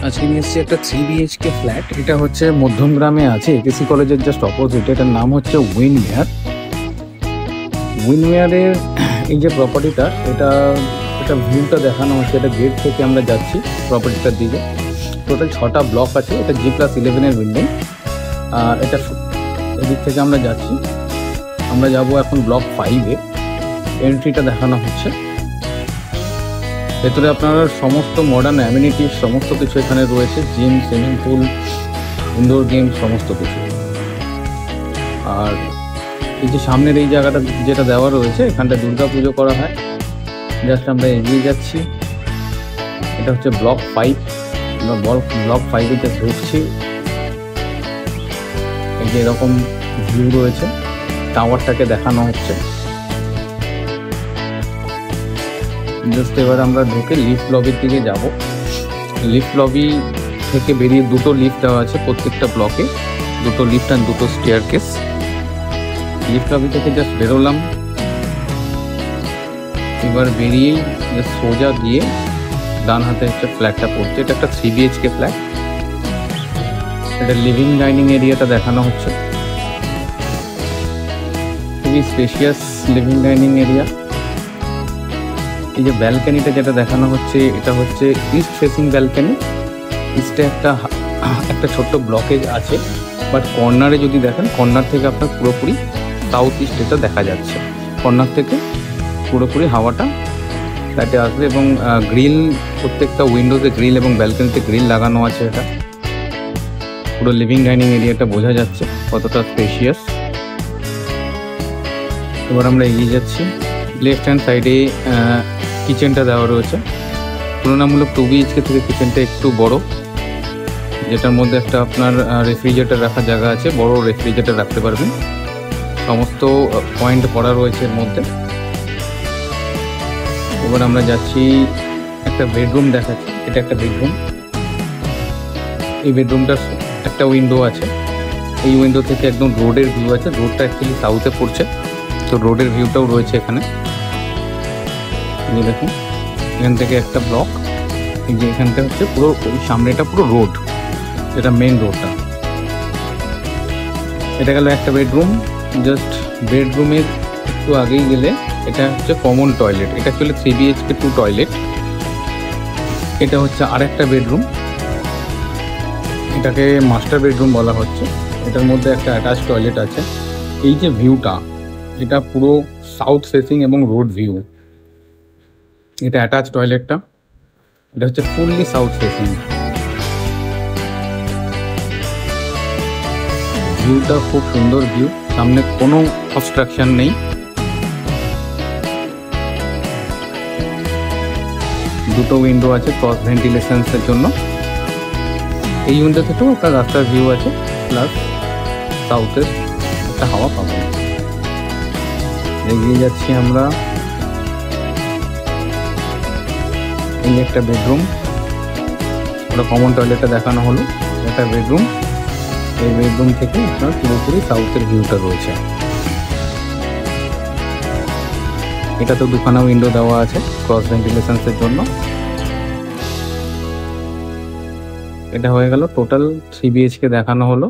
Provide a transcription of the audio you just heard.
আজকে নিয়ে এসেছি একটা 3 BHK ফ্ল্যাট। এটা হচ্ছে মধ্যমগ্রামে আছে, একেসি কলেজের জাস্ট অপোজিট। এটার নাম হচ্ছে উইন্ডমেয়ার। উইন্ডমেয়ারের এই যে প্রপার্টিটা, এটা ভিউটা দেখানো হচ্ছে। এটা গেট থেকে আমরা যাচ্ছি প্রপার্টিটার দিকে। টোটাল 6টা ব্লক আছে। এটা G+11 বিল্ডিং। এটা এদিক থেকে আমরা যাচ্ছি। আমরা যাব এখন ব্লক 5-এ। এন্ট্রিটা দেখানো হচ্ছে। ভেতরে আপনার সমস্ত মডার্ন অ্যামিনিটিস সমস্ত কিছু এখানে রয়েছে। Gym, swimming pool, indoor game সমস্ত কিছু। আর এই যে সামনের এই জায়গাটা যেটা দেওয়া রয়েছে, এখানটা দুর্গা পুজো করা হয়। জাস্ট আমরা এগিয়ে যাচ্ছি। এটা হচ্ছে ব্লক 5। আমরা ব্লক 5-এ জাস্ট ঢুকছি। এই যে এরকম ভিউ রয়েছে, টাওয়ারটাকে দেখানো হচ্ছে। জাস্ট এবার আমরা ঢুকে লিফট লবির দিকে যাব। লিফট লবি থেকে বেরিয়ে দুটো লিফট দেওয়া আছে প্রত্যেকটা ব্লকে, দুটো লিফট আর দুটো স্টেয়ারকেস। লিফট লবি থেকে জাস্ট বেরোলাম। এবার বেরিয়েই জাস্ট সোজা গিয়ে ডান হাতে একটা ফ্ল্যাটটা পড়ছে। এটা একটা 3 BHK ফ্ল্যাট। এটা লিভিং ডাইনিং এরিয়াটা দেখানো হচ্ছে। খুবই স্পেশিয়াস লিভিং ডাইনিং এরিয়া। এই যে ব্যালকানিটা যেটা দেখানো হচ্ছে, এটা হচ্ছে ইস্ট ফেসিং ব্যালকানি। ইস্টে একটা ছোট্ট ব্লকেজ আছে, বাট কর্নারে যদি দেখেন, কর্নার থেকে আপনার পুরোপুরি সাউথ ইস্ট এটা দেখা যাচ্ছে। কর্নার থেকে পুরোপুরি হাওয়াটা ফ্ল্যাটে আসবে। এবং গ্রিল, প্রত্যেকটা উইন্ডোতে গ্রিল এবং ব্যালকানিতে গ্রিল লাগানো আছে। এটা পুরো লিভিং ডাইনিং এরিয়াটা বোঝা যাচ্ছে কতটা স্পেশিয়াস। এবার আমরা এগিয়ে যাচ্ছি। লেফট হ্যান্ড সাইডে কিচেনটা দেওয়া রয়েছে। তুলনামূলক 2 BHK থেকে কিচেনটা একটু বড়, যেটার মধ্যে একটা আপনার রেফ্রিজারেটর রাখার জায়গা আছে। বড় রেফ্রিজারেটর রাখতে পারবেন। সমস্ত পয়েন্ট করা রয়েছে এর মধ্যে। এবার আমরা যাচ্ছি, একটা বেডরুম দেখাচ্ছি। এটা একটা বেডরুম। এই বেডরুমটার একটা উইন্ডো আছে। এই উইন্ডো থেকে একদম রোডের ভিউ আছে। রোডটা অ্যাকচুয়ালি সাউথে পড়ছে, তো রোডের ভিউটাও রয়েছে এখানে। দেখুন, এখান থেকে একটা ব্লক। এই যে এখানটা হচ্ছে পুরো সামনেটা পুরো রোড, যেটা মেন রোডটা। এটা গেল একটা বেডরুম। জাস্ট বেডরুমের একটু আগেই গেলে এটা হচ্ছে কমন টয়লেট। এটা অ্যাকচুয়ালি 3 BHK 2 টয়লেট। এটা হচ্ছে আরেকটা বেডরুম। এটাকে মাস্টার বেডরুম বলা হচ্ছে। এটার মধ্যে একটা অ্যাটাচ টয়লেট আছে। এই যে ভিউটা, এটা পুরো সাউথ ফেসিং এবং রোড ভিউ। এটা অ্যাটাচ টয়লেটটা। এটা হচ্ছে ফুললি সাউথ ফেসিং। ভিউটা খুব সুন্দর ভিউ, সামনে কোনো অবস্ট্রাকশন নেই। দুটো উইন্ডো আছে ক্রস ভেন্টিলেশনসের জন্য। এই উইন্ডো থেকেও একটা রাস্তার ভিউ আছে, প্লাস সাউথের একটা হাওয়া পাবো। এগিয়ে যাচ্ছি আমরা। এই একটা বেডরুম, ওটা কমন টয়লেটটা দেখানো হলো। একটা বেডরুম। এই বেডরুম থেকে আপনার পুরোপুরি সাউথের ভিউটা রয়েছে। এটা তো দুখানা উইন্ডো দেওয়া আছে ক্রস ভেন্টিলেশনসের জন্য। এটা হয়ে গেল টোটাল 3 BHK দেখানো হলো।